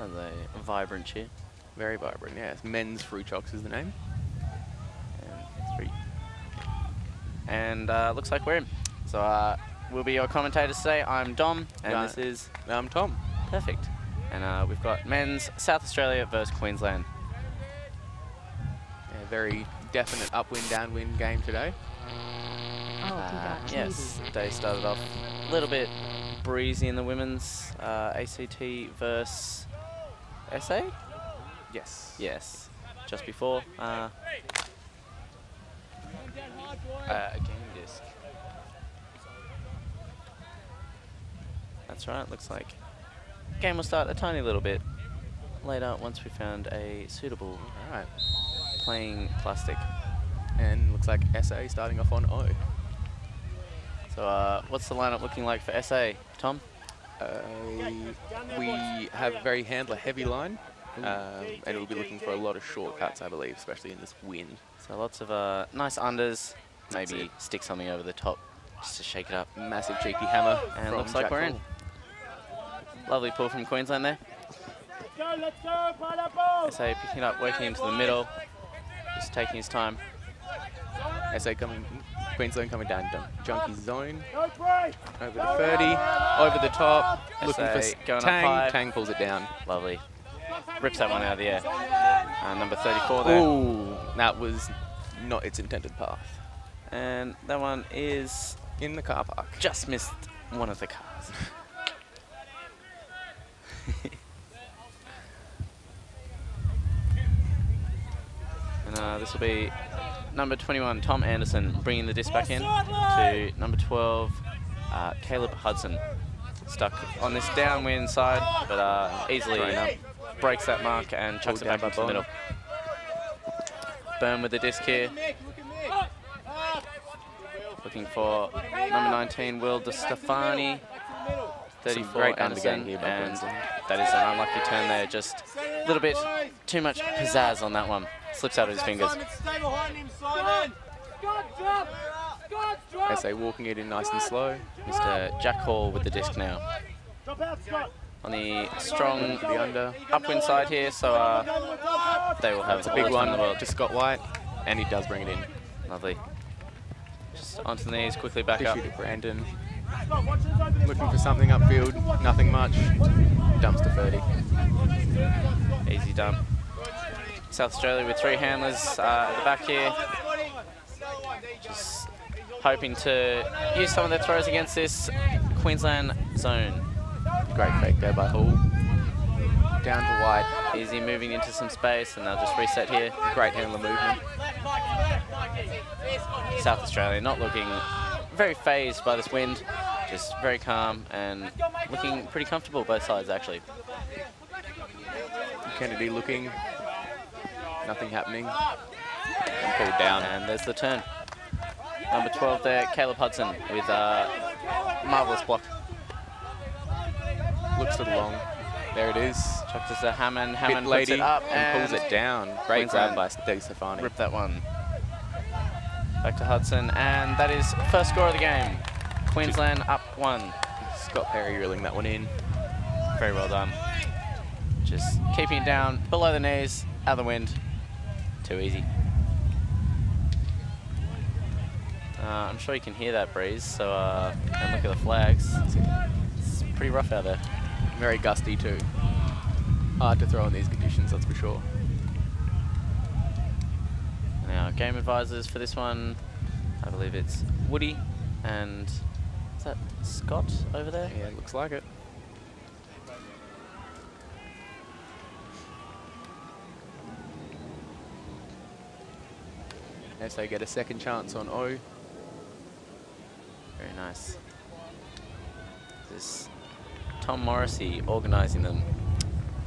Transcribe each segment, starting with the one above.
Are they vibrant cheer? Very vibrant, yes. Men's Fruit Chocks is the name. And 3. And looks like we're in. So we'll be your commentators today. I'm Dom, and this is... I'm Tom. Perfect. And we've got men's South Australia versus Queensland. Yeah, very definite upwind, downwind game today. Yes, the day started off a little bit breezy in the women's ACT versus SA? Yes. Yes, just before. A game disc. That's right, looks like game will start a tiny little bit later once we found a suitable playing plastic. And looks like SA starting off on O. So what's the lineup looking like for SA, Tom? We have a very handler-heavy line, and we'll be looking for a lot of shortcuts, I believe, especially in this wind. So lots of nice unders, maybe stick something over the top just to shake it up. Massive cheeky hammer, and looks like we're in. Lovely pull from Queensland there. SA picking it up, working into the middle, just taking his time. SA coming, Queensland coming down Junkie zone, over the 30, over the top, looking for going Tang. Up high. Tang pulls it down. Lovely. Rips that one out of the air. Number 34 there. Ooh, that was not its intended path. And that one is in the car park. Just missed one of the cars. And this will be number 21, Tom Anderson, bringing the disc back in to number 12, Caleb Hudson. Stuck on this downwind side, but easily breaks that mark and chucks it back into the middle. Burn with the disc here. Looking for number 19, Will DeStefani. 34, Anderson, and that is an unlucky turn there. Just a little bit too much pizzazz on that one. Slips out of his fingers. SA walking it in nice and slow. Mr. Jack Hall with the disc now. On the strong upwind side here, so they will have a big one to Scott White, and he does bring it in. Lovely. Just onto the knees, quickly back up. To Brandon. Looking for something upfield, nothing much. Dumps to 30. Easy dump. South Australia with 3 handlers at the back here. Just hoping to use some of their throws against this Queensland zone. Great fake there by Hall. Down to White. Easy moving into some space, and they'll just reset here. Great handler movement. South Australia not looking very phased by this wind, just very calm and looking pretty comfortable both sides actually. Kennedy looking, nothing happening, and pulled down. And there's the turn. Number 12 there, Caleb Hudson with a marvellous block. Looks a little long. There it is. Chucked us a Hammond. Hammond puts it up and pulls it down. Great grab by DeStefani. Rip that one. Back to Hudson, and that is first score of the game. Queensland up 1. Scott Perry reeling that one in. Very well done. Just keeping it down below the knees, out of the wind. Too easy. I'm sure you can hear that breeze, so and look at the flags. It's pretty rough out there. Very gusty too. Hard to throw in these conditions, that's for sure. Now, game advisors for this one, I believe it's Woody and is that Scott over there? Yeah, it looks like it. As they get a second chance on O. Very nice. This is Tom Morrissey organising them.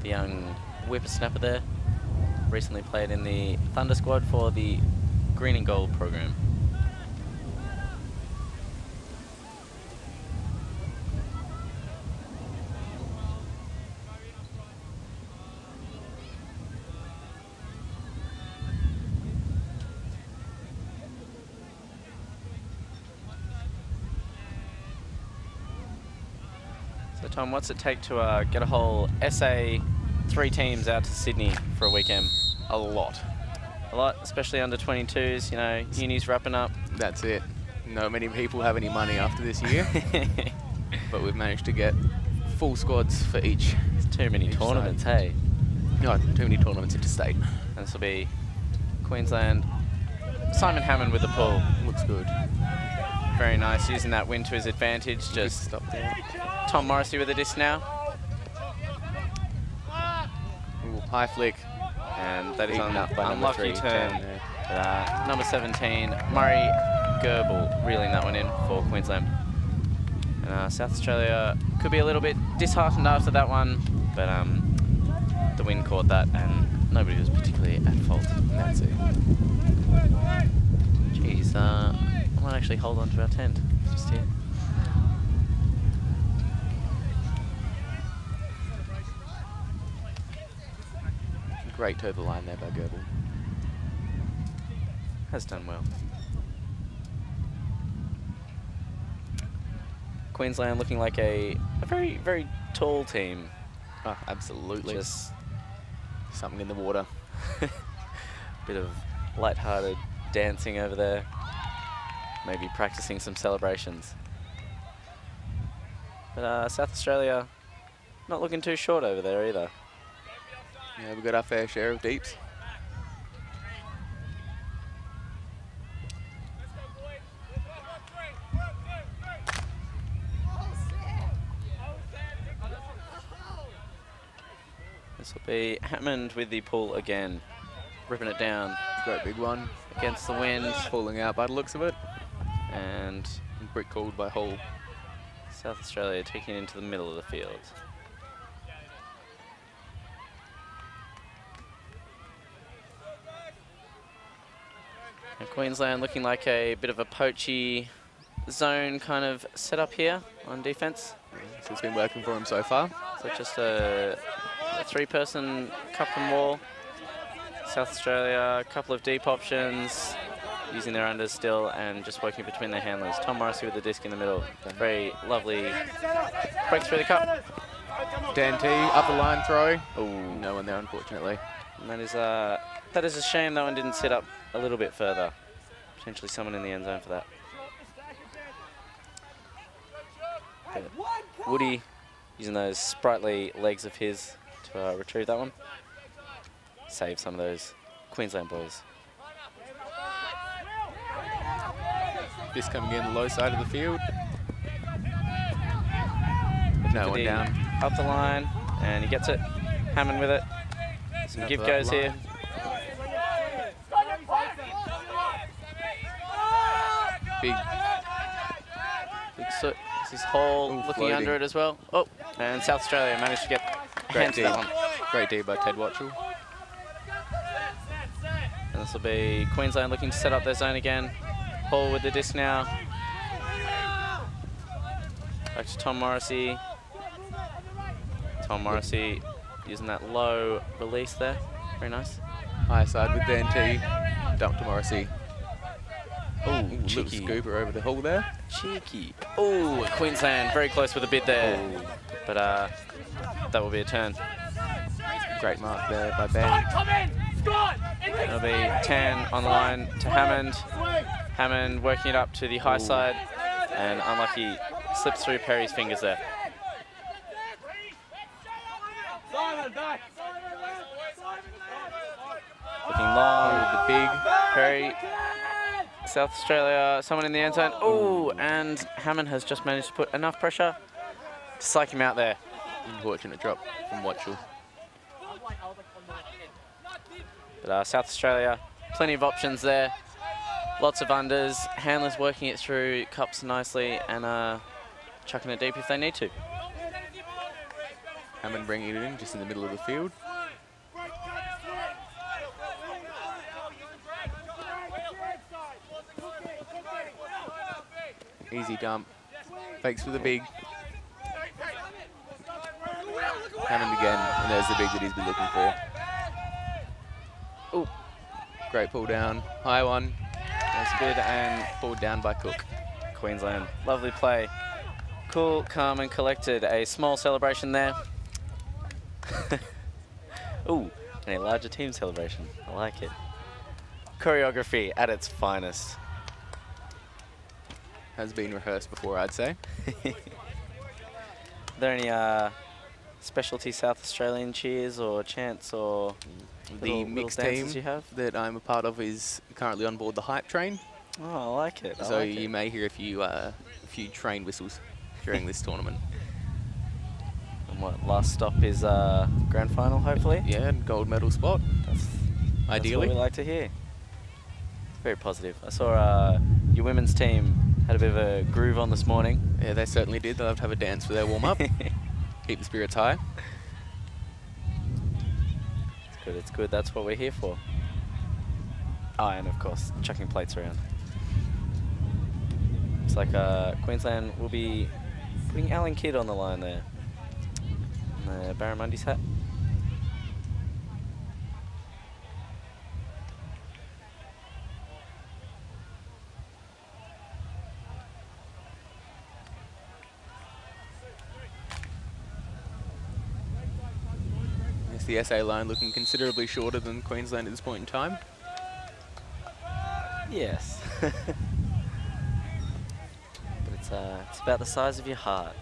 The young whippersnapper there. Recently played in the Thunder squad for the Green and Gold program. So Tom, what's it take to get a whole SA 3 teams out to Sydney for a weekend. A lot, especially under 22s. You know, uni's wrapping up. That's it. Not many people have any money after this year, but we've managed to get full squads for each. It's too many tournaments, hey? No, too many tournaments interstate. And this will be Queensland. Simon Hammond with the pull. Looks good. Very nice, using that wind to his advantage. Just stop there. Tom Morrissey with the disc now. Ooh, high flick. And that is on up by unlucky turn. Number 17, Murray Goebel, reeling that one in for Queensland. And South Australia could be a little bit disheartened after that one, but the wind caught that and nobody was particularly at fault. And that's it. Jeez, I might actually hold on to our tent just here. Great toe the line there by Goebel. Has done well. Queensland looking like a very, very tall team. Oh, absolutely. Just something in the water. Bit of light-hearted dancing over there. Maybe practicing some celebrations. But South Australia not looking too short over there either. Yeah, we've got our fair share of deeps. This will be Hammond with the pull again. Ripping it down. Great big one. Against the wind. Falling out by the looks of it. And brick called by Hull. South Australia taking it into the middle of the field. And Queensland looking like a bit of a poachy zone kind of setup here on defence. So it's been working for him so far. So just a 3-person cup and wall. South Australia, a couple of deep options, using their unders still and just working between their handlers. Tom Morrissey with the disc in the middle. Very lovely break through the cup. Dan T, up the line throw. Ooh. No one there, unfortunately. And that is a shame that one didn't sit up a little bit further. Potentially someone in the end zone for that. But Woody using those sprightly legs of his to retrieve that one. Save some of those Queensland boys. This coming in the low side of the field. No one down. Up the line, and he gets it. Hammond with it. Some give goes here. Big soot. This is Hall looking floating under it as well. Oh, and South Australia managed to get a hand to that one. Great D by Ted Watchell. And this will be Queensland looking to set up their zone again. Hall with the disc now. Back to Tom Morrissey. Tom Morrissey using that low release there. Very nice. High side with Dan T. Dump to Morrissey. Oh, little cheeky. scooper over the hole there. Cheeky. Oh, Queensland very close with a bid there. Oh. But that will be a turn. Great mark there by Ben. It'll be 10 on the line to Hammond. Hammond working it up to the high side. And unlucky, slips through Perry's fingers there. Looking long with the big Perry. South Australia, someone in the end zone. Oh, and Hammond has just managed to put enough pressure to psych him out there. Unfortunate drop from Watchell. But South Australia, plenty of options there. Lots of unders. Handlers working it through cups nicely and chucking it deep if they need to. Hammond bringing it in just in the middle of the field. Easy dump. Fakes for the big. Hammond again, and there's the big that he's been looking for. Ooh, great pull down. High one. Nice bid and pulled down by Cook. Queensland. Lovely play. Cool, calm and collected. A small celebration there. Ooh, and a larger team celebration. I like it. Choreography at its finest. Has been rehearsed before, I'd say. Are there any specialty South Australian cheers or chants or The mixed team you have? that I'm a part of is currently on board the hype train. Oh, I like it. So you may hear a few train whistles during this tournament. And what, last stop is grand final, hopefully? Yeah, gold medal spot. That's Ideally. what we like to hear. Very positive. I saw your women's team had a bit of a groove on this morning. Yeah, they certainly did. They'll have to have a dance for their warm-up. Keep the spirits high. It's good, it's good. That's what we're here for. Oh, and of course, chucking plates around. It's like Queensland will be putting Alan Kidd on the line there. In the Barramundi's hat. The SA line looking considerably shorter than Queensland at this point in time. Yes. But it's about the size of your heart.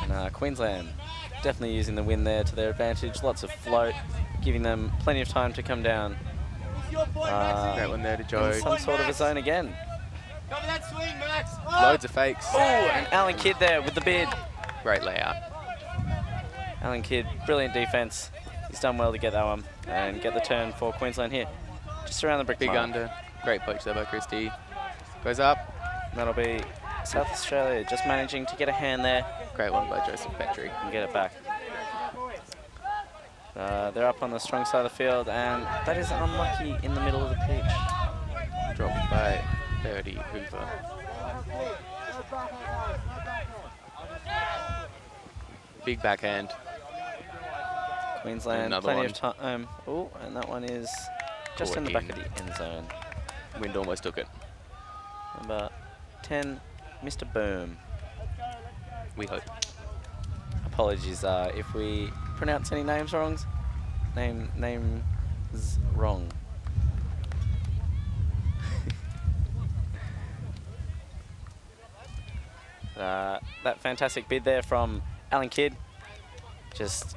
And Queensland definitely using the wind there to their advantage. Lots of float, giving them plenty of time to come down. Great one there to Joe. Some sort of a zone again. Cover that swing, Max. Loads of fakes. Oh, and Alan Kidd there with the bid. Great layout. Alan Kidd, brilliant defence. He's done well to get that one and get the turn for Queensland here. Just around the brick Big mark. under. Great poach there by Christie. Goes up. That'll be South Australia just managing to get a hand there. Great one by Joseph Petrie. And get it back. They're up on the strong side of the field, and that is unlucky in the middle of the pitch. Dropped by Verdi Hoover. Big backhand. Queensland, Another plenty one. of time. Oh, and that one is just Caught in the back in. of the end zone. Wind almost took it. Number 10, Mr. Boom. We hope. Apologies if we pronounce any names wrong. Names wrong. That fantastic bid there from Alan Kidd. Just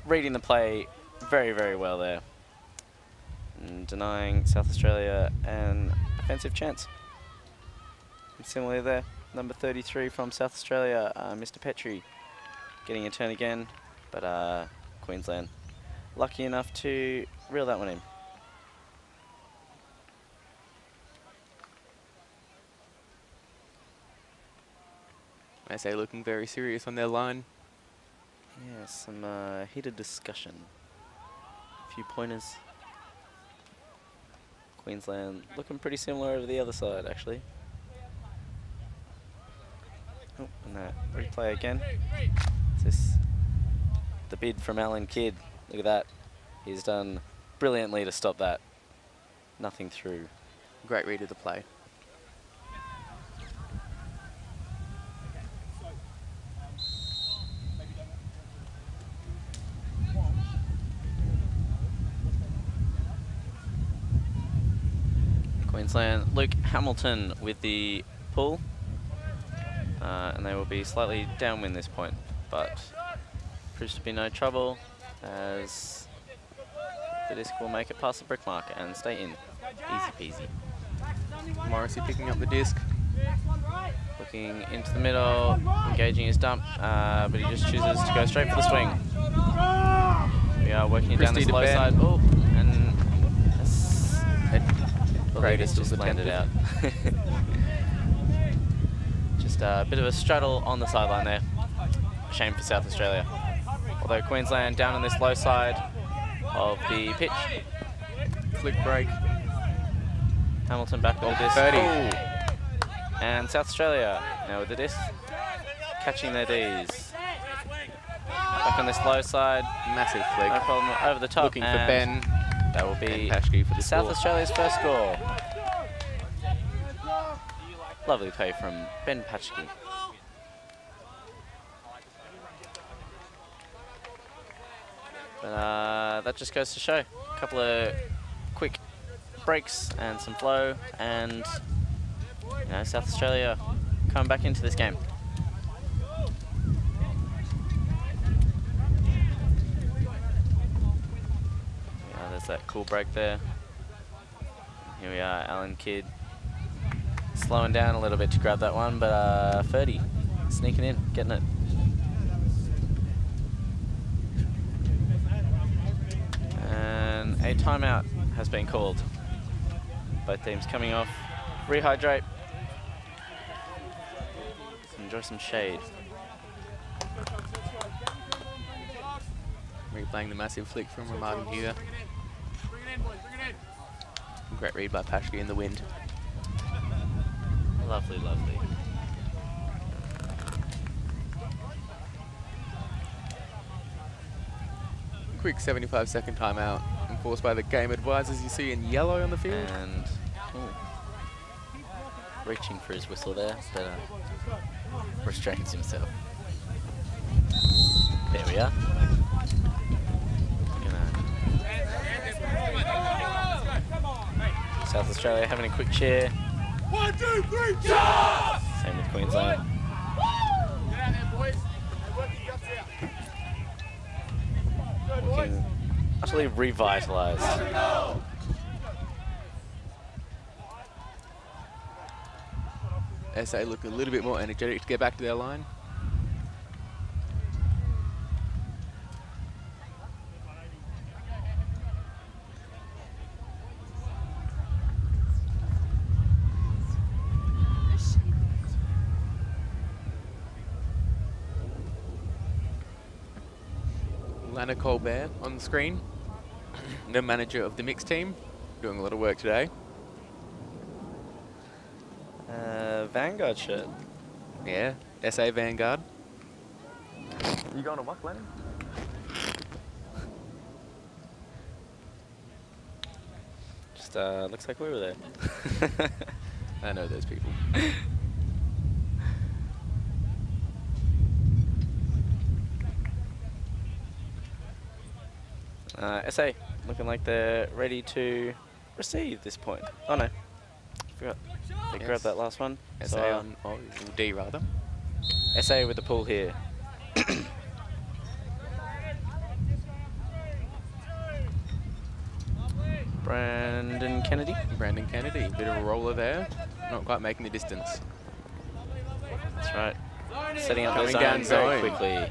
reading the play very, very well there. And denying South Australia an offensive chance. And similarly there, number 33 from South Australia, Mr. Petrie, getting a turn again, but Queensland lucky enough to reel that one in. SA looking very serious on their line. Yeah, some heated discussion. A few pointers. Queensland looking pretty similar over the other side, actually. Oh, and that replay again. Is this the bid from Alan Kidd? Look at that. He's done brilliantly to stop that. Nothing through. Great read of the play. Queensland, Luke Hamilton with the pull. And they will be slightly downwind this point, but proves to be no trouble as the disc will make it past the brick mark and stay in. Easy peasy. Morrissey picking up the disc. Looking into the middle, engaging his dump, but he just chooses to go straight for the swing. We are working down this low side. Oh, and Great it's just landed out. Just a bit of a straddle on the sideline there. Shame for South Australia. Although Queensland down on this low side of the pitch. Flick break. Hamilton back with the disc. 30. Oh. And South Australia now with the disc. Catching their Ds. Back on this low side. Massive flick. No problem over the top. Looking for Ben. That will be Paschke for the South score. Australia's first score. Lovely play from Ben Paschke. But that just goes to show. A couple of quick breaks and some flow, and you know, South Australia coming back into this game. Yeah, there's that cool break there. Here we are, Alan Kidd slowing down a little bit to grab that one, but Ferdy sneaking in, getting it. And a timeout has been called. Both teams coming off, rehydrate, enjoy some shade. Replaying the massive flick from Ramadhan here. Great read by Pashke in the wind. Lovely, lovely. Quick 75-second timeout enforced by the game advisors, you see in yellow on the field. And reaching for his whistle there, but restrains himself. There we are. South Australia having a quick cheer. 1, 2, 3, charge! Same with Queensland. Looking utterly revitalised. SA look a little bit more energetic to get back to their line. Lana Colbert on the screen, the manager of the mixed team, doing a lot of work today. Vanguard shirt. Yeah, SA Vanguard. You going to what, Lennon? Just looks like we were there. I know those people. SA looking like they're ready to receive this point. Oh no, forgot. They grabbed that last one. SA So, on D rather. SA with the pull here. Brandon Kennedy. Brandon Kennedy, bit of a roller there, not quite making the distance. That's right. Setting up their Coming zone down very zone. quickly.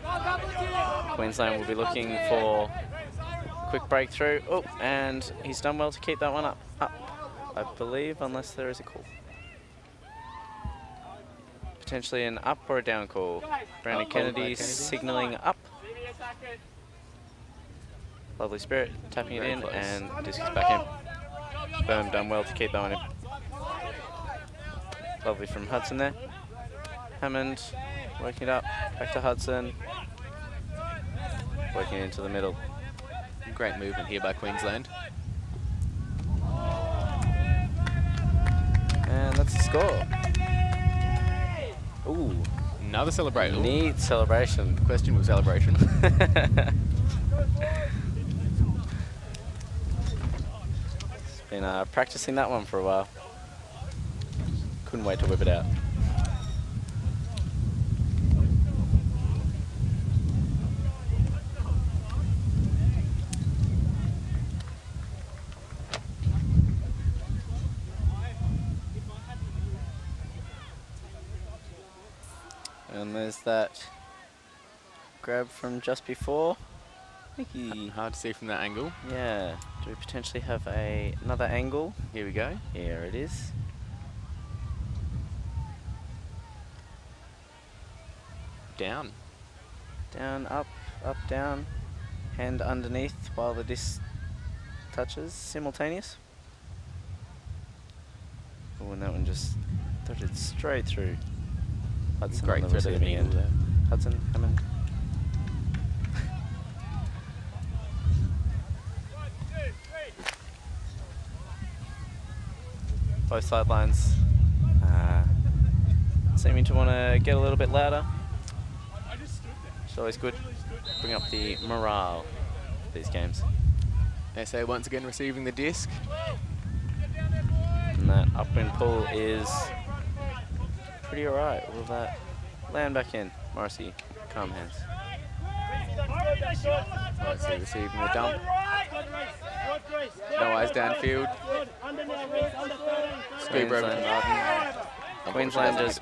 Queensland will be looking for a quick breakthrough. Oh, and he's done well to keep that one up, I believe, unless there is a call. Potentially an up or a down call. Brandon Kennedy signalling up. Lovely Spirit tapping it Very in, close. and disc is back in. Boom, done well to keep that one in. Lovely from Hudson there. Hammond working it up, back to Hudson. Working into the middle. Great movement here by Queensland. And that's the score. Ooh, Another celebration. neat celebration. Questionable celebration. Been practicing that one for a while. Couldn't wait to whip it out. And there's that grab from just before. I think he, Hard to see from that angle. yeah. Do we potentially have another angle? Here we go. Here it is. Down. Down, up, down. Hand underneath while the disc touches. Simultaneous. Oh, and that one just threaded straight through. Hudson Great on the thread of receiving angle end. there. Hudson, Hammond. Both sidelines seeming to want to get a little bit louder. It's always good. Bring up the morale these games. SA once again receiving the disc. And that upwind pull is pretty alright. Will that land back in? Morrissey, calm hands. Morrissey receiving the dump. No eyes downfield. Scuba over to Martin. Queenslanders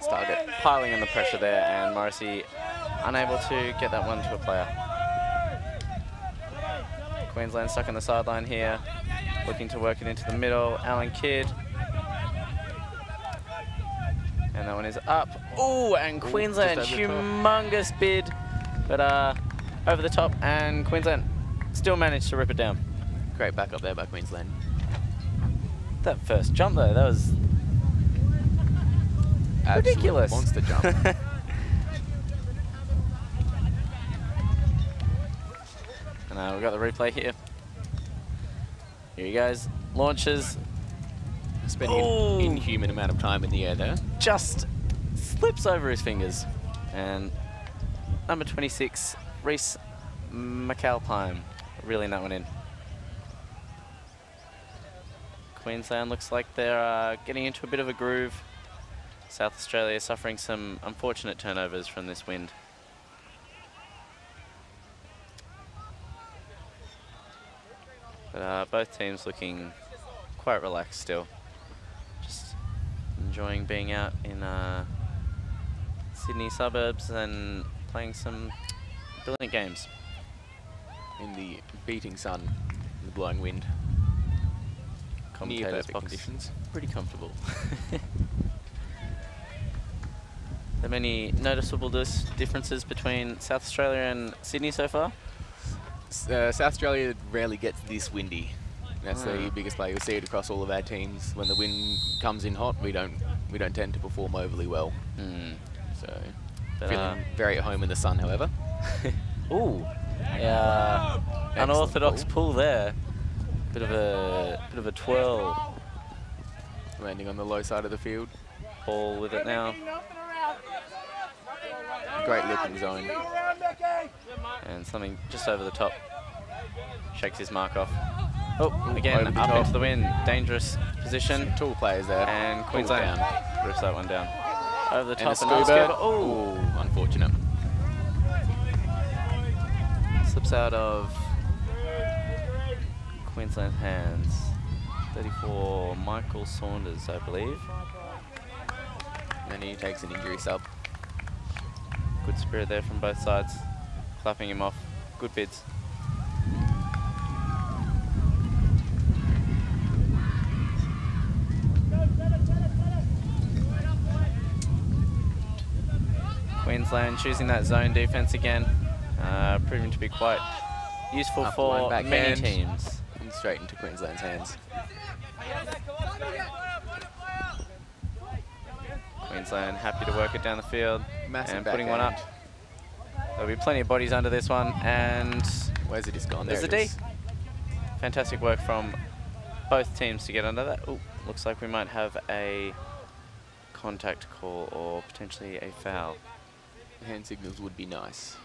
piling in the pressure there, and Morrissey unable to get that one to a player. Queensland stuck on the sideline here, looking to work it into the middle. Alan Kidd. And that one is up. Oh, and Queensland, humongous bid, but over the top, and Queensland still managed to rip it down. Great backup there by Queensland. That first jump though, that was ridiculous. Monster jump. And we've got the replay here. Here he goes. Launches. Spending an inhuman amount of time in the air there. Just slips over his fingers. And number 26, Reese McAlpine, reeling that one in. Queensland looks like they're getting into a bit of a groove. South Australia suffering some unfortunate turnovers from this wind. But both teams looking quite relaxed still. Just enjoying being out in Sydney suburbs and playing some brilliant games. In the beating sun, the blowing wind. Commentators' box conditions. Pretty comfortable. Are there many noticeable differences between South Australia and Sydney so far? South Australia rarely gets this windy. That's the biggest play. You'll see it across all of our teams. When the wind comes in hot, we don't tend to perform overly well. So feeling very at home in the sun, however. Ooh, unorthodox pull there. Bit of a twirl. Landing on the low side of the field. Ball with it now. Great looking zone. And something just over the top. Shakes his mark off. Oh, again, up into the wind. Dangerous position. Tall players there. And Queensland rips that one down. Over the top. And a scuba. Oh, unfortunate. Slips out of Queensland's hands. 34, Michael Saunders, I believe. And he takes an injury sub. Good spirit there from both sides. Clapping him off. Good bids. Queensland choosing that zone defense again. Proving to be quite useful for many teams. And straight into Queensland's hands. Queensland happy to work it down the field. Massive and putting one up. There'll be plenty of bodies under this one, and where's the disc gone? There's the D. Fantastic work from both teams to get under that. Oh, looks like we might have a contact call or potentially a foul. Hand signals would be nice.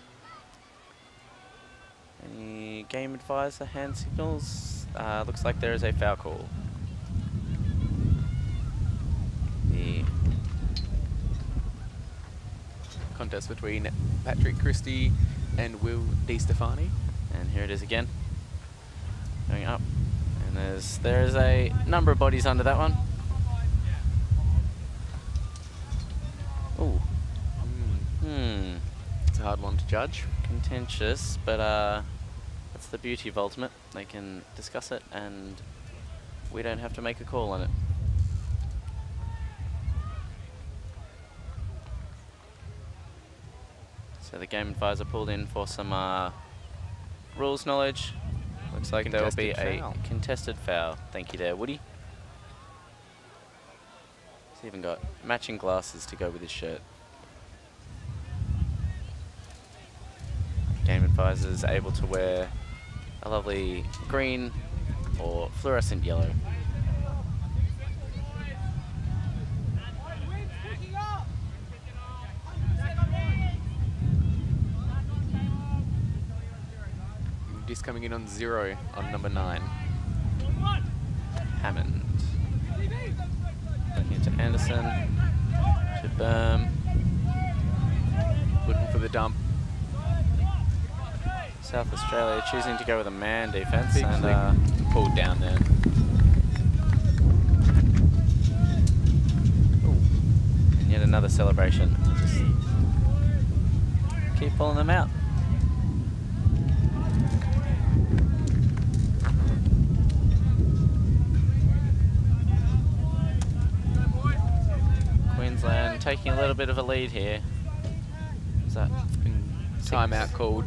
Any game advisor hand signals? Looks like there is a foul call. The contest between Patrick Christie and Will DiStefani. And here it is again. Going up. And there is a number of bodies under that one. Ooh. It's a hard one to judge. Contentious, but that's the beauty of Ultimate. They can discuss it and we don't have to make a call on it. So the game advisor pulled in for some rules knowledge. Looks like there will be a contested foul. Thank you there, Woody. He's even got matching glasses to go with his shirt. Game advisor's able to wear a lovely green or fluorescent yellow. Disc coming in on 0 on number 9. Hammond. Looking to Anderson. To Berm. Looking for the dump. South Australia choosing to go with a man defense Big and pulled down there. and yet another celebration. Just keep pulling them out. Queensland taking a little bit of a lead here. Is that Timeout called.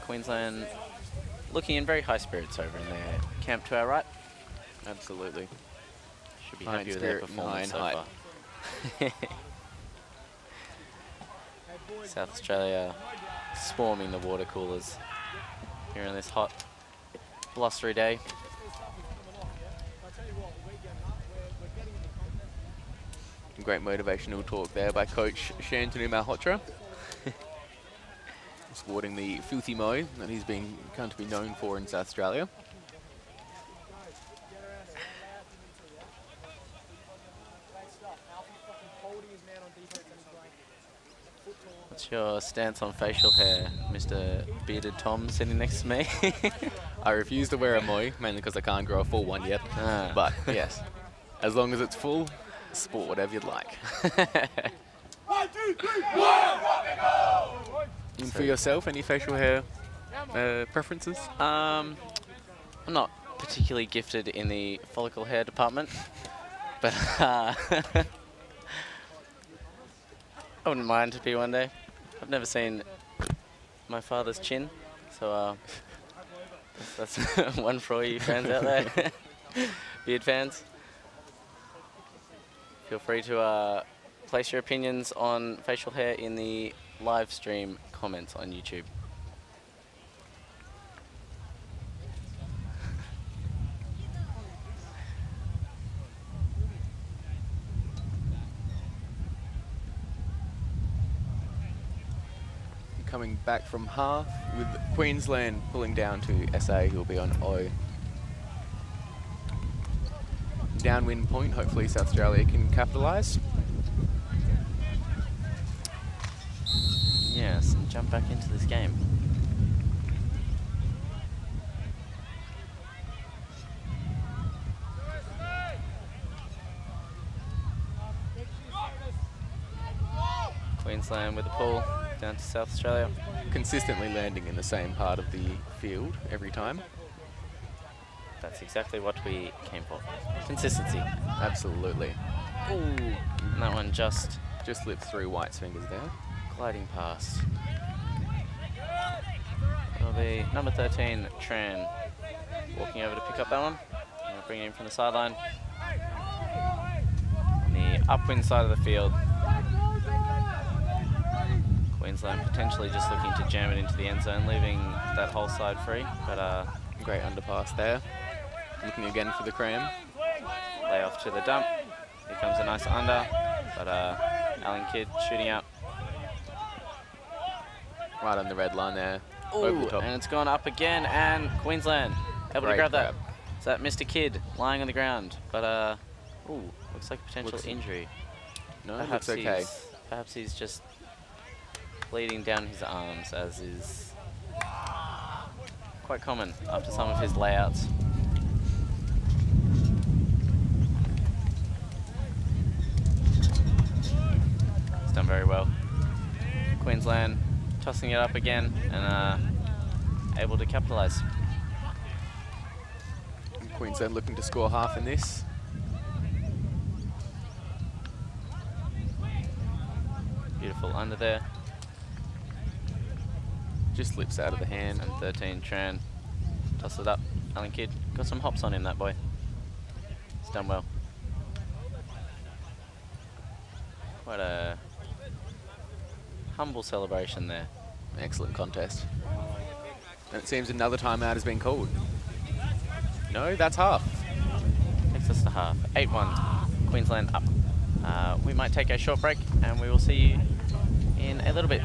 Queensland looking in very high spirits over in their camp to our right. Absolutely. Should be High happy in with their spirit and high in performance so far. South Australia swarming the water coolers here on this hot, blustery day. Great motivational talk there by Coach Shantanu Malhotra. Sporting the filthy mo that he's been come to be known for in South Australia. What's your stance on facial hair, Mr. Bearded Tom sitting next to me? I refuse to wear a moi, mainly because I can't grow a full one yet. Ah. But yes, as long as it's full, sport whatever you'd like. 1, 2, 3, 1, And for yourself, any facial hair preferences? I'm not particularly gifted in the follicle hair department, but I wouldn't mind to be one day. I've never seen my father's chin, so that's one for all you fans out there, beard fans. Feel free to place your opinions on facial hair in the live stream comments on YouTube. Coming back from half with Queensland pulling down to SA, who will be on O. Downwind point, hopefully South Australia can capitalise. Yes, and jump back into this game. Queensland with the pull down to South Australia. Consistently landing in the same part of the field every time. That's exactly what we came for. Consistency. Absolutely. Ooh, and that one just slipped through White's fingers there. gliding past. It'll be number 13, Tran, walking over to pick up that one. And we'll bring it in from the sideline. On the upwind side of the field. Queensland potentially just looking to jam it into the end zone, leaving that whole side free. But great underpass there. Looking again for the cram. lay off to the dump. Here comes a nice under, but Alan Kidd shooting out. Right on the red line there. Ooh, over the top. and it's gone up again, and Queensland able to Great grab that. grab. Is that Mr. Kidd lying on the ground? But ooh, looks like a potential Looks- injury. No, it looks okay. Perhaps he's just bleeding down his arms, as is quite common after some of his layouts. He's done very well. Queensland tossing it up again and able to capitalise. Queensland looking to score half in this. Beautiful under there. Just slips out of the hand. And 13 Tran. Toss it up. Alan Kidd. Got some hops on him, that boy. He's done well. What a humble celebration there. Excellent contest. And it seems another timeout has been called. No, that's half. Takes us to half. 8-1. Queensland up. We might take a short break and we will see you in a little bit.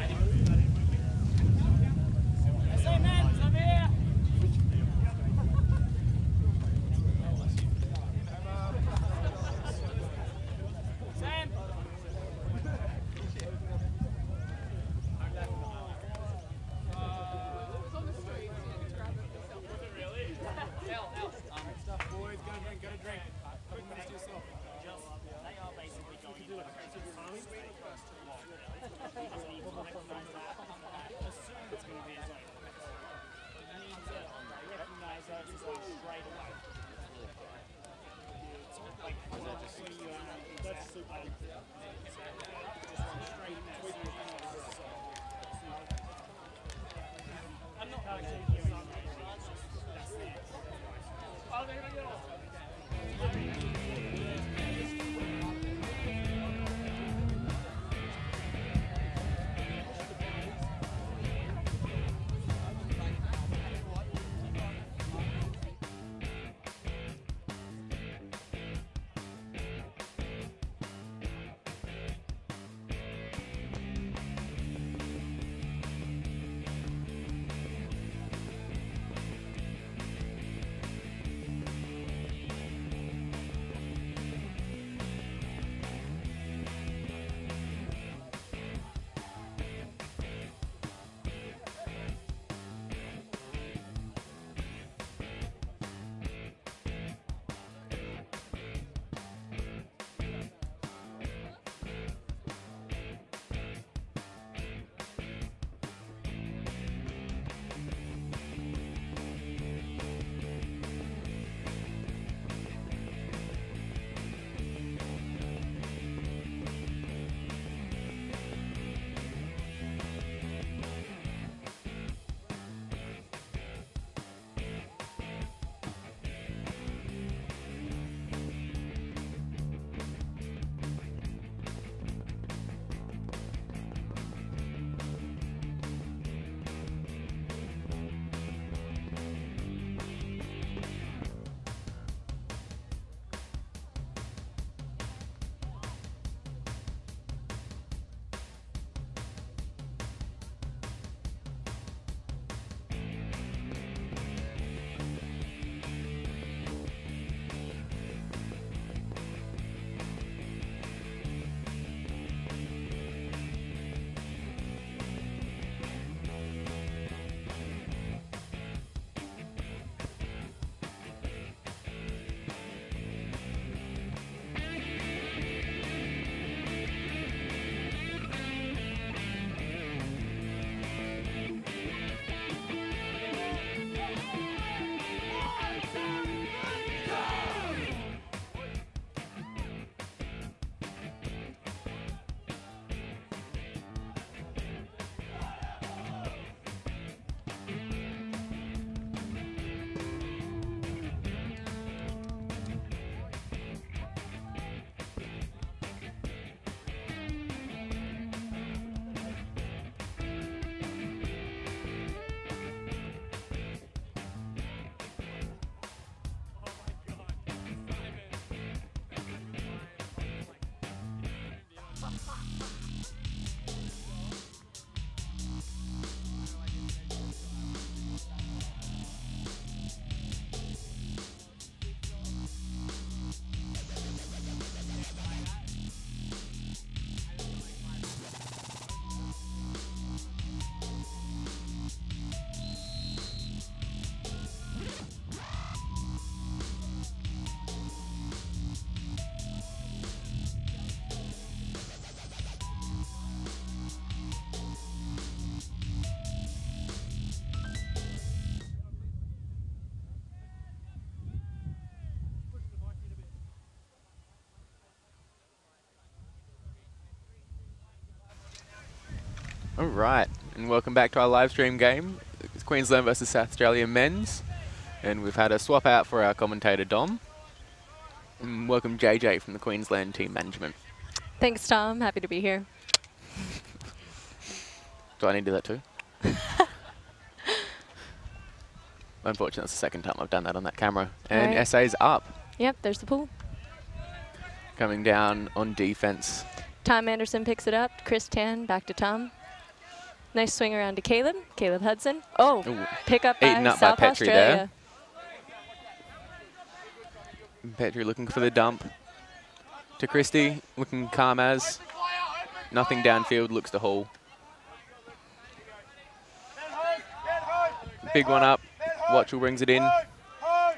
All right, and welcome back to our live stream game. It's Queensland versus South Australia men's, and we've had a swap out for our commentator Dom. And welcome JJ from the Queensland team management. Thanks, Tom. Happy to be here. Do I need to do that too? Unfortunately, it's the second time I've done that on that camera. And Right. SA's up. Yep, there's the pool. Coming down on defense. Tom Anderson picks it up. Chris Tan back to Tom. Nice swing around to Caleb. Caleb Hudson. Oh, Ooh. pick up by Eaten up by South Petrie Australia. there. Petrie looking for the dump. To Christie, looking calm as. Nothing downfield, looks to haul. Big one up. Watchell brings it in.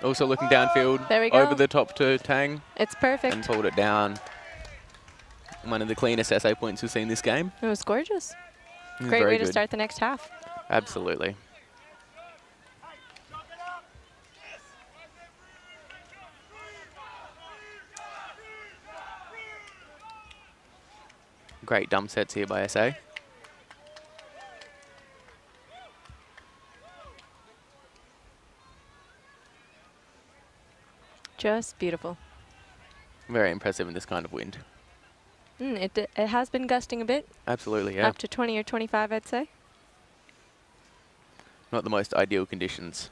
Also looking downfield. There we go. Over the top to Tang. It's perfect. And pulled it down. One of the cleanest SA points we've seen this game. It was gorgeous. Great Very way to good. start the next half. Absolutely. Great dump sets here by SA. Just beautiful. Very impressive in this kind of wind. It has been gusting a bit. Absolutely, yeah. Up to 20 or 25, I'd say. Not the most ideal conditions.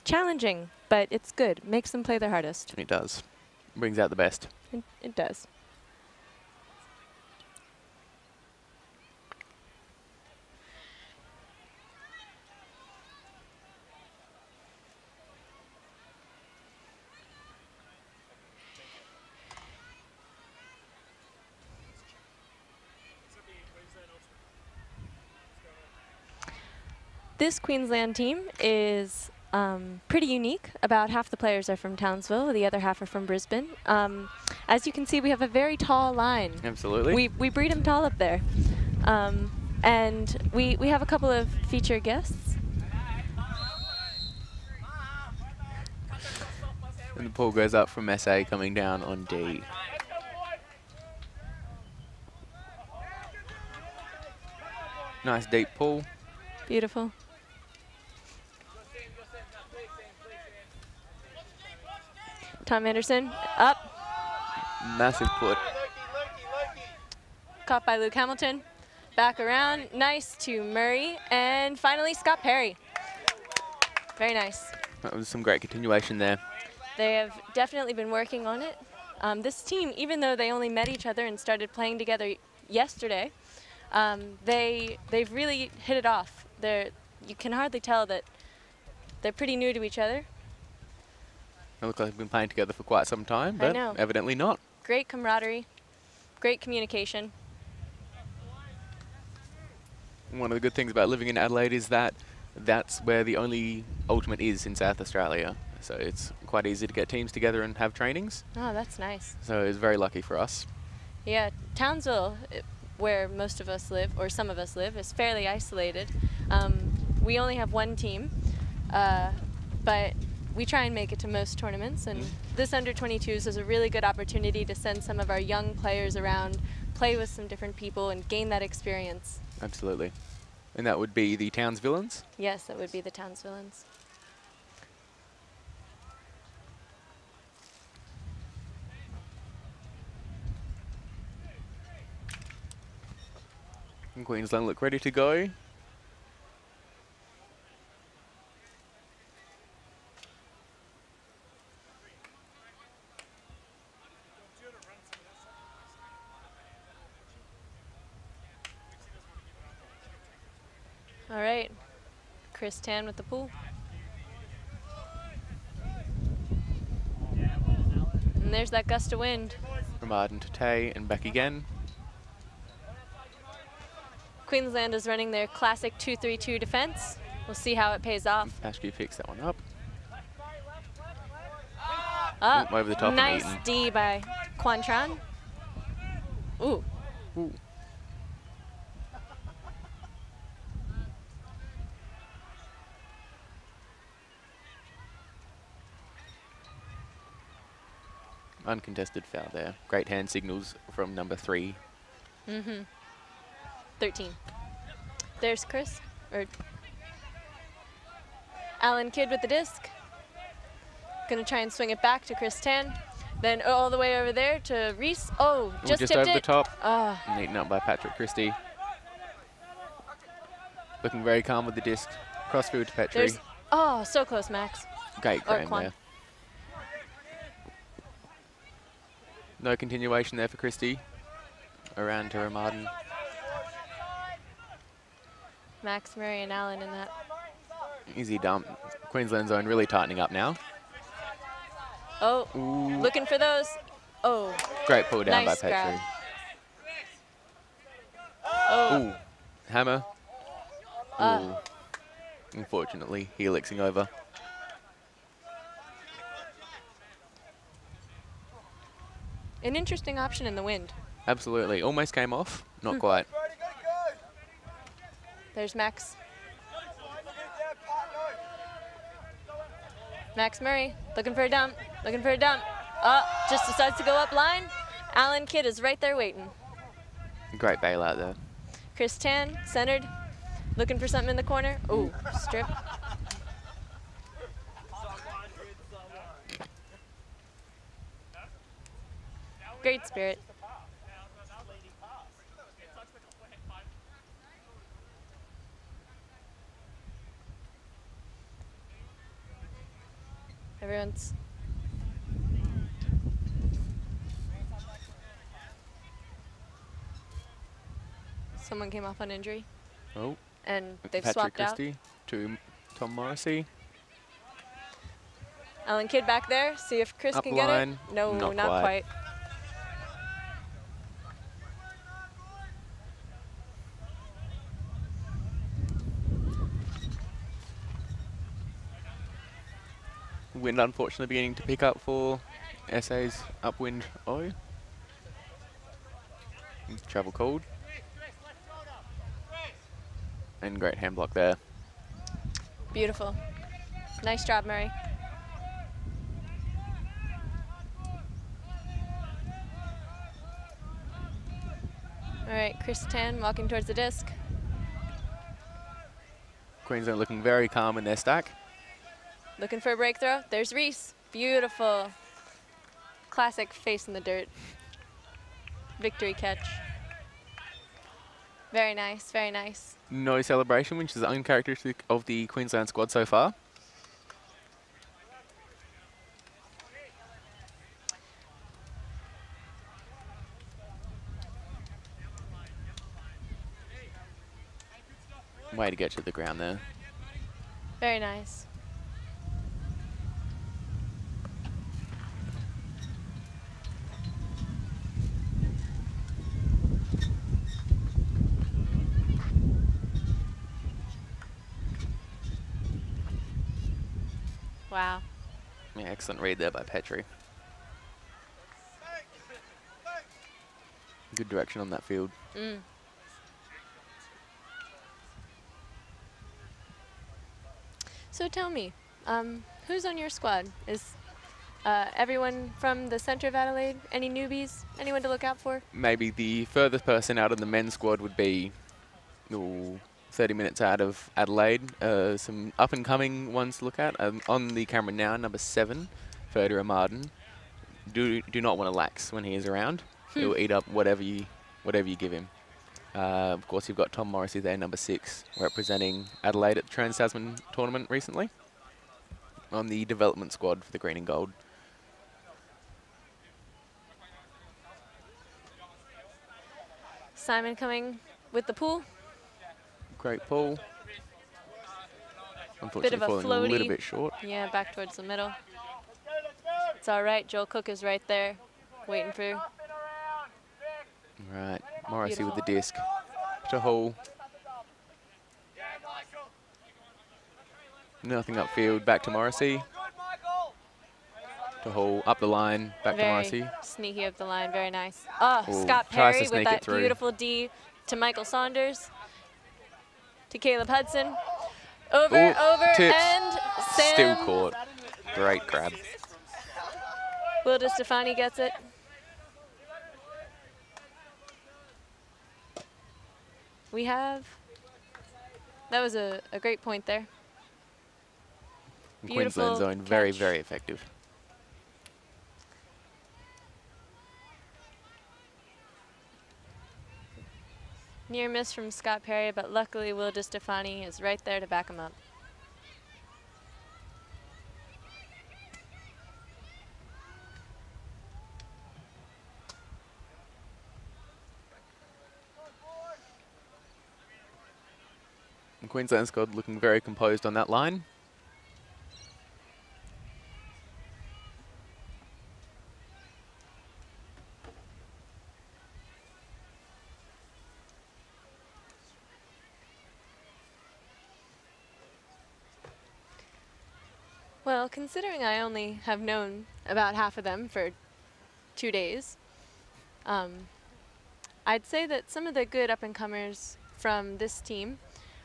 Challenging, but it's good. Makes them play their hardest. It does. Brings out the best. It does. This Queensland team is pretty unique. About half the players are from Townsville, the other half are from Brisbane. As you can see, we have a very tall line. Absolutely. We breed them tall up there. And we have a couple of featured guests. And the pull goes up from SA coming down on D. Nice deep pull. Beautiful. Tom Anderson, up. Massive put. Caught by Luke Hamilton. Back around, nice to Murray. And finally, Scott Perry. Very nice. That was some great continuation there. They have definitely been working on it. This team, even though they only met each other and started playing together yesterday, they've really hit it off. You can hardly tell that they're pretty new to each other. They look like they've been playing together for quite some time, but evidently not. Great camaraderie, great communication. One of the good things about living in Adelaide is that that's where the only ultimate is in South Australia. So it's quite easy to get teams together and have trainings. Oh, that's nice. So it's very lucky for us. Yeah, Townsville, where most of us live, or some of us live, is fairly isolated. We only have one team, but we try and make it to most tournaments, and this under-22s is a really good opportunity to send some of our young players around, play with some different people, and gain that experience. Absolutely. And that would be the Townsvillans? Yes, that would be the Townsvillans. And Queensland look ready to go. All right, Chris Tan with the pool. And there's that gust of wind. From Arden to Tay and back again. Queensland is running their classic 2-3-2 defense. We'll see how it pays off. Pascu picks that one up. Up. Over the top. Nice and D by Quantran. Ooh. Ooh. Uncontested foul there. Great hand signals from number 3. 13. There's Chris, or Alan Kidd with the disc. Gonna try and swing it back to Chris Tan. Then all the way over there to Reese. Oh, just tipped over it. the top. Ah. And eaten up by Patrick Christie. Looking very calm with the disc. Crossfield to Petrie. Oh, so close, Max. Great Or cram Quan. there. No continuation there for Christie. Around to Martin. Max, Murray, and Allen in that. Easy dump. Queensland zone really tightening up now. Oh, Ooh. looking for those. Oh, Great pull down nice by Petrie. grab. Oh, Ooh. Hammer. Ooh. Unfortunately, helixing over. an interesting option in the wind. Absolutely. Almost came off. Not quite. There's Max. Max Murray, looking for a dump, looking for a dump. Oh, just decides to go up line. Alan Kidd is right there waiting. Great bailout there. Chris Tan, centered, looking for something in the corner. Ooh, strip. Great spirit. Everyone's someone came off on injury. Oh. And they've Patrick swapped Christie to Tom Morrissey. Alan Kidd back there. See if Chris Up can get it. line. No, Not not quite. quite. Wind unfortunately beginning to pick up for SA's upwind O. Travel cold. And great hand block there. Beautiful. Nice job, Murray. All right, Chris Tan walking towards the disc. Queensland looking very calm in their stack. Looking for a break throw. There's Reese. Beautiful. Classic face in the dirt. Victory catch. Very nice, very nice. No celebration, which is uncharacteristic of the Queensland squad so far. Way to get to the ground there. Very nice. Wow. Yeah, excellent read there by Petrie. Good direction on that field. Mm. So tell me, who's on your squad? Is everyone from the center of Adelaide? Any newbies? Anyone to look out for? Maybe the furthest person out of the men's squad would be 30 minutes out of Adelaide. Some up-and-coming ones to look at. On the camera now, number 7, Ferdinand Martin. Do not want to lax when he is around. He'll eat up whatever you give him. Of course, you've got Tom Morrissey there, number 6, representing Adelaide at the Trans-Tasman tournament recently. On the development squad for the green and gold. Simon coming with the pool. Great pull. Unfortunately, Bit of a falling a little floaty. bit short. Yeah, back towards the middle. It's all right. Joel Cook is right there, waiting for. Right, Morrissey with the Beautiful. disc to Hall. Nothing upfield, back to Morrissey. To Hall, up the line, back to Very Morrissey. sneaky up the line. Very nice. Oh, Ooh, Scott tries to Perry with sneak it that through. beautiful D to Michael Saunders. To Caleb Hudson. Over, Ooh, over, tips. and Sam. Still caught. Great grab. Will DeStefani gets it. We have. That was a great point there. Beautiful Queensland zone, very, catch. very effective. Near miss from Scott Perry, but luckily Will DeStefani is right there to back him up. And Queensland squad looking very composed on that line. Well, considering I only have known about half of them for 2 days, I'd say that some of the good up-and-comers from this team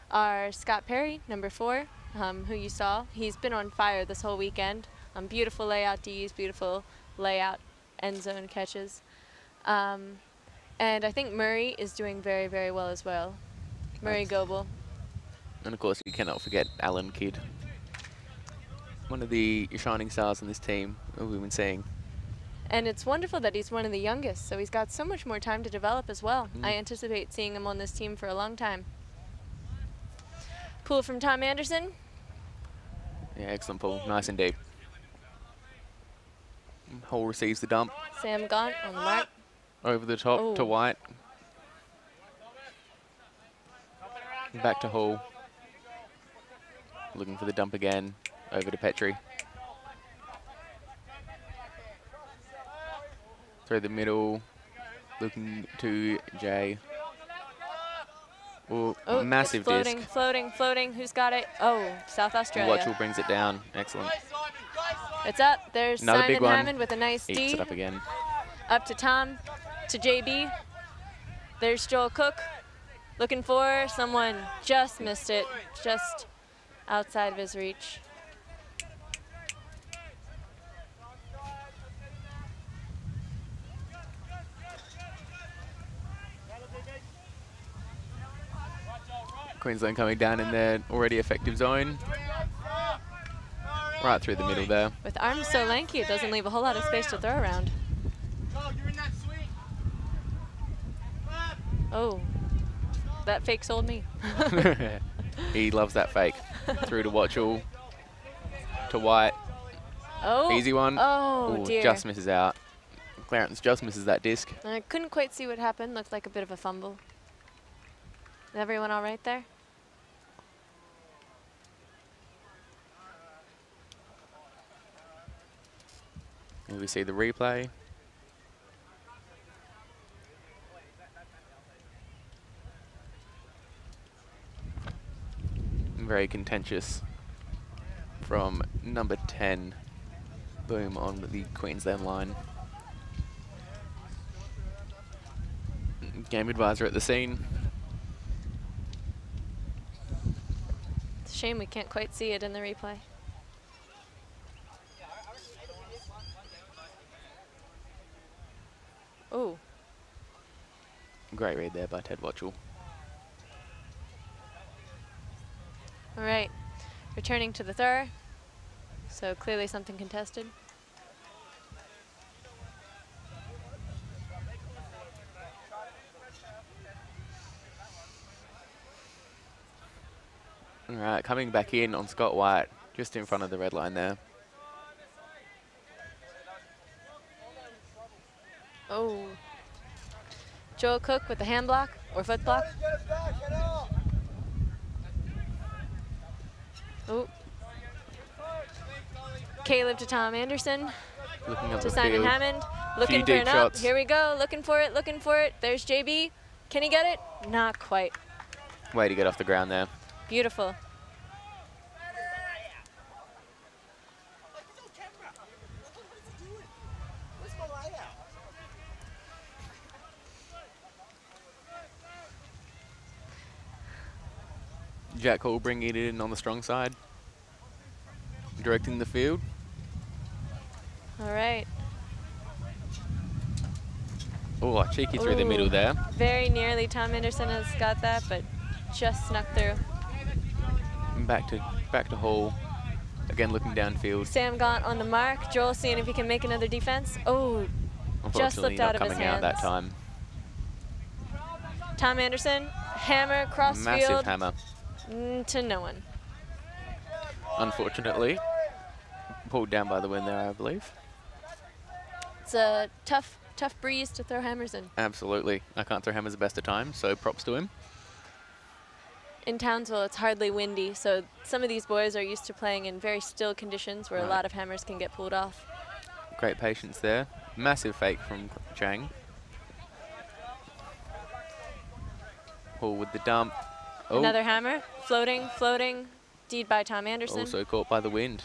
are Scott Perry, number 4, who you saw. He's been on fire this whole weekend. Beautiful layout Ds, beautiful layout end zone catches. And I think Murray is doing very, very well as well. Murray Goebel. And of course, you cannot forget Alan Kidd. One of the shining stars in this team, we've been seeing. And it's wonderful that he's one of the youngest, so he's got so much more time to develop as well. I anticipate seeing him on this team for a long time. Pull from Tom Anderson. Yeah, excellent pull. Nice indeed. Hall receives the dump. Sam Gaunt on the mark. Over the top to White. Back to Hall. Looking for the dump again. Over to Petrie. Through the middle. Looking to Jay. Oh, massive floating, disc. floating. Who's got it? Oh, South Australia. Watchell brings it down. Excellent. It's up. There's Another Simon big one. Hammond with a nice Eats D. it up again. Up to Tom, to JB. There's Joel Cook. Looking for someone. Just missed it. Just outside of his reach. Queensland coming down in their already effective zone. Right through the middle there. With arms so lanky, it doesn't leave a whole lot of space to throw around. Oh, that fake sold me. He loves that fake. Through to Watchell. To White. Oh. Easy one. Oh, ooh, dear. Just misses out. Clarence just misses that disc. I couldn't quite see what happened. Looked like a bit of a fumble. Is everyone all right there? Here we see the replay. Very contentious from number 10. Boom on the Queensland line. Game advisor at the scene. It's a shame we can't quite see it in the replay. Ooh. Great read there by Ted Watchell. All right, returning to the thrower. So clearly something contested. All right, coming back in on Scott White, just in front of the red line there. Oh. Joel Cook with the hand block or foot block. Oh. Caleb to Tom Anderson. Looking up To the Simon field. Hammond. Looking for deep an up. shots. Here we go. Looking for it. Looking for it. There's JB. Can he get it? Not quite. Way to get off the ground there. Beautiful. Jack Hall bringing it in on the strong side. Directing the field. All right. Oh, cheeky through the Ooh. middle there. Very nearly Tom Anderson has got that, but just snuck through. And back to Hall. Again, looking downfield. Sam Gaunt on the mark. Joel seeing if he can make another defense. Oh, just Unfortunately, slipped out not of his coming out that hands. time. Tom Anderson, hammer, cross Massive field. hammer. To no one. Unfortunately, pulled down by the wind there, I believe. It's a tough breeze to throw hammers in. Absolutely. I can't throw hammers the best of times, so props to him. in Townsville, it's hardly windy, so some of these boys are used to playing in very still conditions where a lot of hammers can get pulled off. Great patience there. Massive fake from Chang. Oh, with the dump. Oh. Another hammer, floating, floating, D'd by Tom Anderson. Also caught by the wind.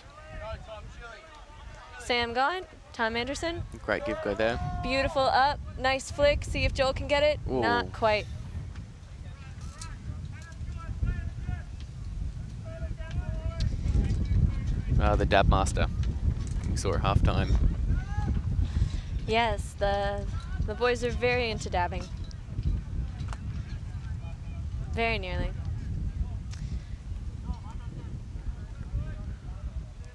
Sam gone, Tom Anderson. Great give go there. Beautiful up, nice flick, see if Joel can get it. Ooh. Not quite. The dab master. We saw at halftime. Yes, the boys are very into dabbing. Very nearly.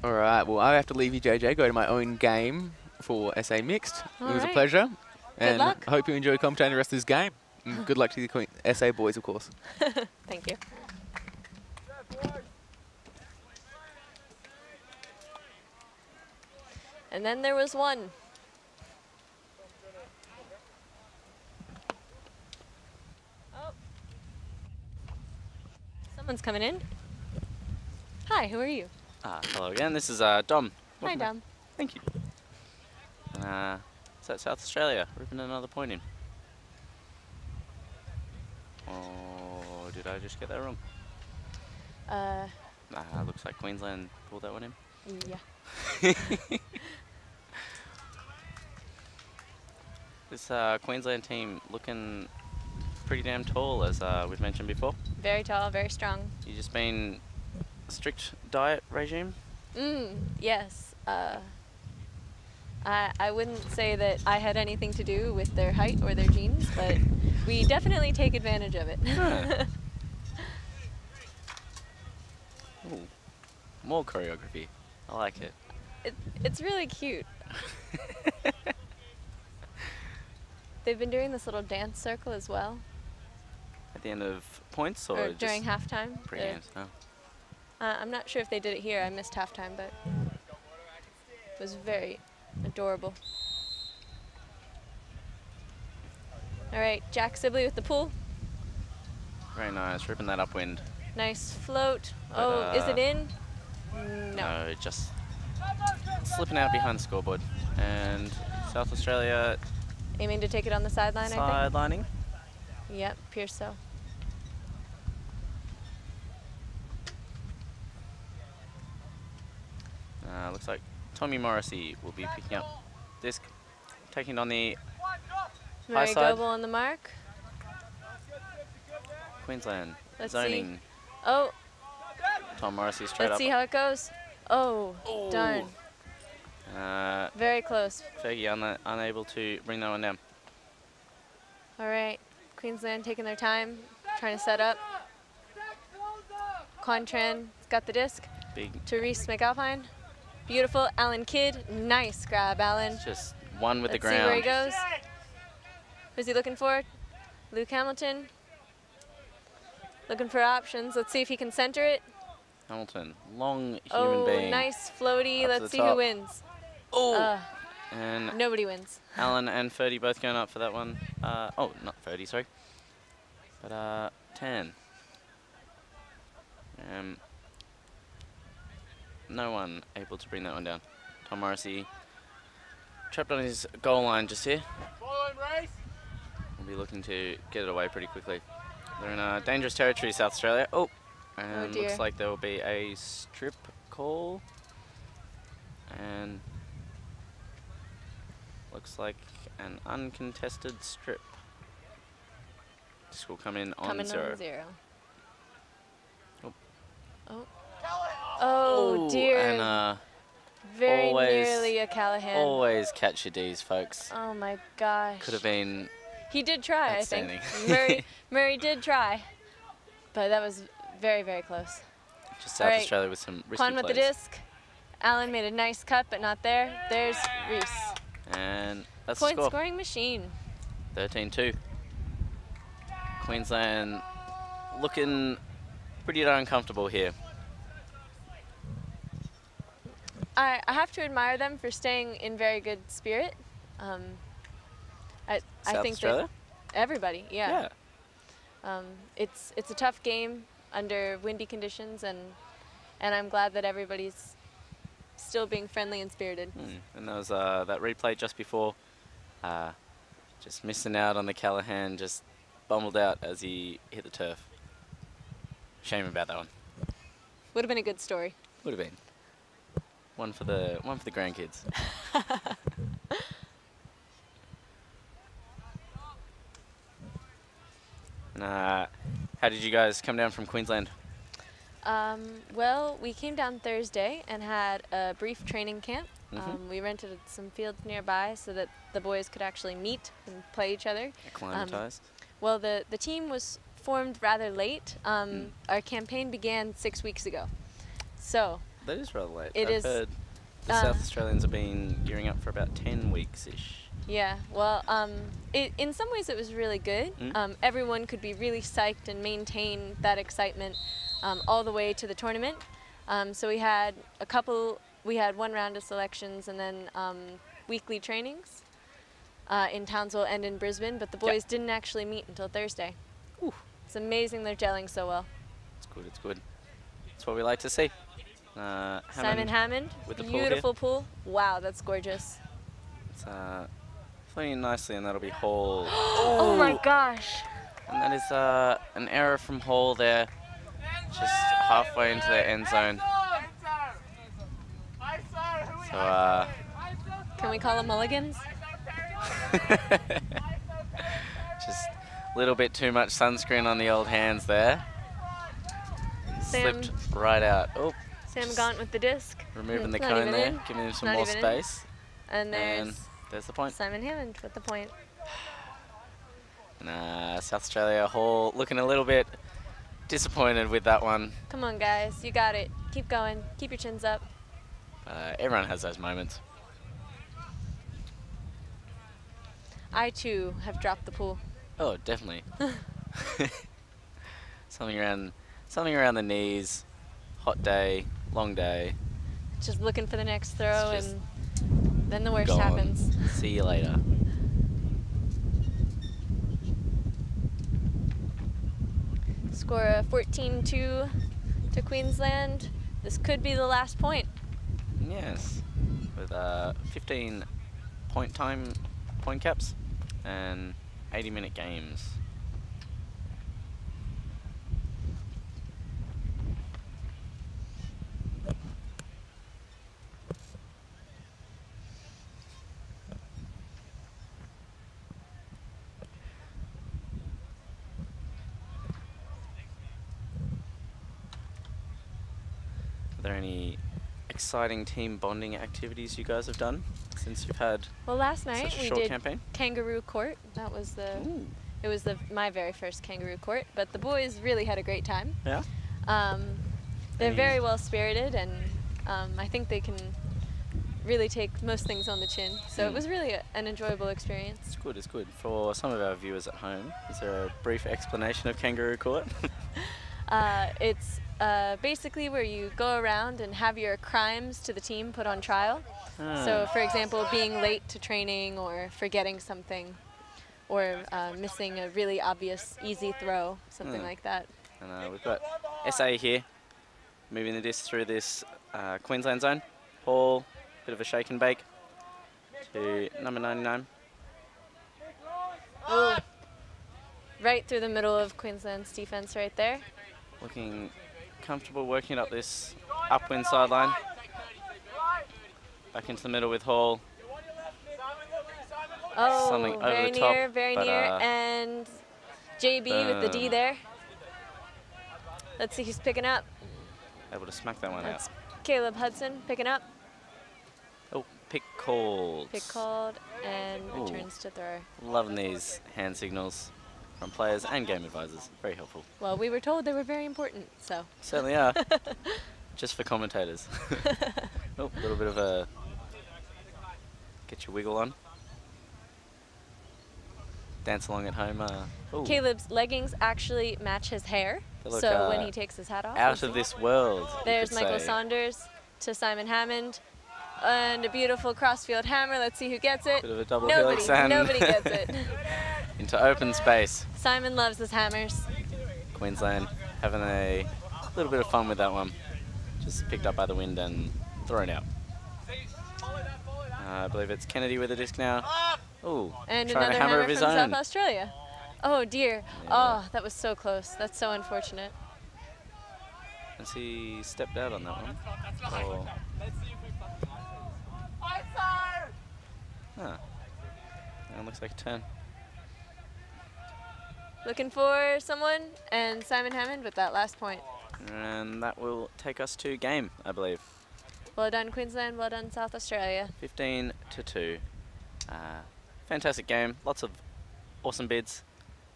All right, well, I have to leave you, JJ, go to my own game for SA Mixed. All it was right. a pleasure. Good luck. I hope you enjoy commentating the rest of this game. And good luck to the SA boys, of course. Thank you. And then there was one. Oh. Someone's coming in. Hi, who are you? Hello again, this is Dom. Hi, Dom. Thank you. Is that South Australia? Ripping another point in. Oh, did I just get that wrong? Looks like Queensland pulled that one in. Yeah. This Queensland team looking pretty damn tall, as we've mentioned before. Very tall, very strong. You just been strict diet regime? Yes. I wouldn't say that I had anything to do with their height or their genes, but we definitely take advantage of it. Huh. Ooh, more choreography. I like it. It's really cute. They've been doing this little dance circle as well. At the end of points or just during halftime. pre-games? Oh. I'm not sure if they did it here. I missed halftime, but it was very adorable. All right, Jack Sibley with the pull. Very nice, ripping that upwind. Nice float. But, oh, is it in? No. No, just slipping out behind the scoreboard. And South Australia Aiming to take it on the sideline, I sidelining. think. Yep, appears so. Looks like Tommy Morrissey will be picking up disc, taking on the high Murray side. Goebel on the mark. Queensland Let's zoning. see. Oh, Tom Morrissey straight let's up. see how it goes. Oh, darn. Very close. Fergie unable to bring that one down. All right, Queensland taking their time, trying to set up. Contran's got the disc. Big. To Reese McAlpine. Beautiful, Alan Kidd. Nice grab, Alan. Just one with Let's the see ground. where he goes. Who's he looking for? Luke Hamilton. Looking for options. Let's see if he can center it. Hamilton, long human being. Nice floaty. Up to Let's the see top. who wins. Oh! And Nobody wins. Alan and Ferdy both going up for that one. Oh, not Ferdy, sorry. But 10. No one able to bring that one down. Tom Morrissey trapped on his goal line just here. We'll be looking to get it away pretty quickly. They're in dangerous territory, South Australia. Oh! And dear. looks like there will be a strip call. And looks like an uncontested strip. This will come in on zero. Oh. Oh. Oh, dear. And very always- nearly a Callahan. always catch your D's, folks. Oh my gosh. Could have been He did try, I think. outstanding. Murray did try, but that was very, very close. just South All right. Australia with some risky Quan with the plays. disc. Allen made a nice cut, but not there. There's Reese. And that's the Point score. scoring machine. 13-2. Queensland looking pretty darn comfortable here. I have to admire them for staying in very good spirit. I South think Australia? that everybody, yeah. Yeah. It's a tough game. under windy conditions, and I'm glad that everybody's still being friendly and spirited. And there was that replay just before, just missing out on the Callahan, just bumbled out as he hit the turf. Shame about that one. Would have been a good story. Would have been. One for the grandkids. And, how did you guys come down from Queensland? Well, we came down Thursday and had a brief training camp. We rented some fields nearby so that the boys could actually meet and play each other. Acclimatized? Well, the team was formed rather late. Our campaign began 6 weeks ago. So that is rather late. I've heard the South Australians have been gearing up for about 10 weeks-ish. Yeah, well, in some ways it was really good. Everyone could be really psyched and maintain that excitement all the way to the tournament. So we had one round of selections and then weekly trainings in Townsville and in Brisbane, but the boys didn't actually meet until Thursday. Ooh. It's amazing they're gelling so well. It's good, it's good. That's what we like to see. Simon Hammond, with the beautiful pool. Wow, that's gorgeous. It's floating nicely, and that'll be Hall. Oh my gosh. And that is an error from Hall there, just halfway into the end zone. So, can we call them mulligans? Just a little bit too much sunscreen on the old hands there. Slipped right out. Oh, Sam Gaunt with the disc. Removing the cone there, giving him some more space. And there's the point. Simon Hammond with the point. South Australia Hall looking a little bit disappointed with that one. Come on, guys. You got it. Keep going. Keep your chins up. Everyone has those moments. I, too, have dropped the pool. Oh, definitely. something around the knees. Hot day, long day. Just looking for the next throw, and then the worst gone. happens. See you later. Score a 14-2 to Queensland. This could be the last point. Yes, with 15 point caps and 80-minute games. Are there any exciting team bonding activities you guys have done since you've had last night such a we short did campaign? Kangaroo Court. That was my very first Kangaroo Court, but the boys really had a great time. Yeah. They're very well spirited, and I think they can really take most things on the chin. So it was really an enjoyable experience. It's good, it's good. For some of our viewers at home, is there a brief explanation of Kangaroo Court? It's basically where you go around and have your crimes to the team put on trial. So, for example, being late to training or forgetting something or missing a really obvious easy throw, something like that. And we've got SA here, moving the disc through this Queensland zone. Hall, bit of a shake and bake to number 99. Ooh. Right through the middle of Queensland's defense right there. Looking comfortable working up this upwind sideline. Back into the middle with Hall. Oh, something over very the top, near, very near. And JB with the D there. Let's see who's picking up. Able to smack that one That's out. Caleb Hudson picking up. Oh, pick called. Pick called and returns to throw. Loving these hand signals from players and game advisors. Very helpful. Well, we were told they were very important, so. Certainly are. Just for commentators. Oh, a little bit of a get your wiggle on. Dance along at home. Caleb's leggings actually match his hair, so when he takes his hat off. Out of this world. There's Michael Saunders to Simon Hammond. And a beautiful crossfield hammer. Let's see who gets it. Bit of a double helix and nobody gets it. into open space. Simon loves his hammers. Queensland having a little bit of fun with that one. Just picked up by the wind and thrown out. I believe it's Kennedy with the disc now. Ooh, And trying another to hammer hammer of his from own. South Australia. Oh dear. Yeah. Oh, that was so close. That's so unfortunate. Has he stepped out on that one? Or... Huh. That looks like a turn. Looking for someone, and Simon Hammond with that last point. And that will take us to game, I believe. Well done, Queensland. Well done, South Australia. 15-2. Fantastic game. Lots of awesome bids.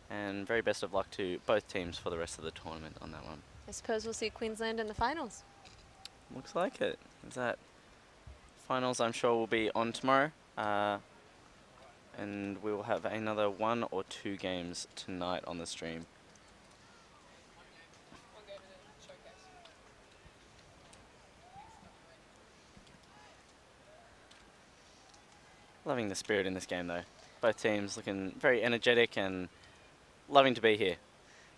And very best of luck to both teams for the rest of the tournament on that one. I suppose we'll see Queensland in the finals. Looks like it. Is that finals? I'm sure will be on tomorrow, and we will have another 1 or 2 games tonight on the stream. Loving the spirit in this game, though. Both teams looking very energetic and loving to be here.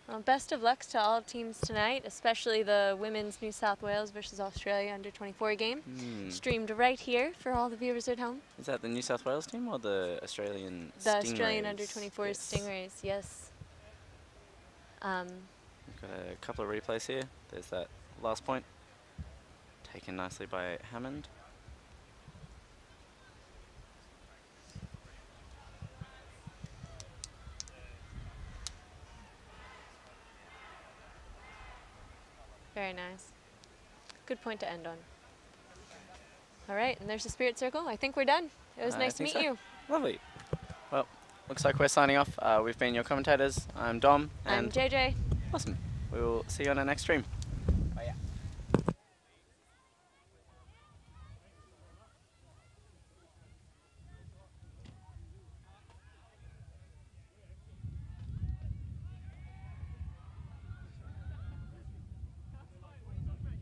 Well, best of luck to all teams tonight, especially the women's New South Wales versus Australia under-24 game. Streamed right here for all the viewers at home. Is that the New South Wales team or the Australian The Stingrays? Australian under-24 Yes. Stingrays, yes. We've got a couple of replays here. There's that last point. Taken nicely by Hammond. Very nice. Good point to end on. All right, and there's the Spirit Circle. I think we're done. It was I nice to think meet so. you. Lovely. Well, looks like we're signing off. We've been your commentators. I'm Dom. I'm And JJ. awesome. We will see you on our next stream.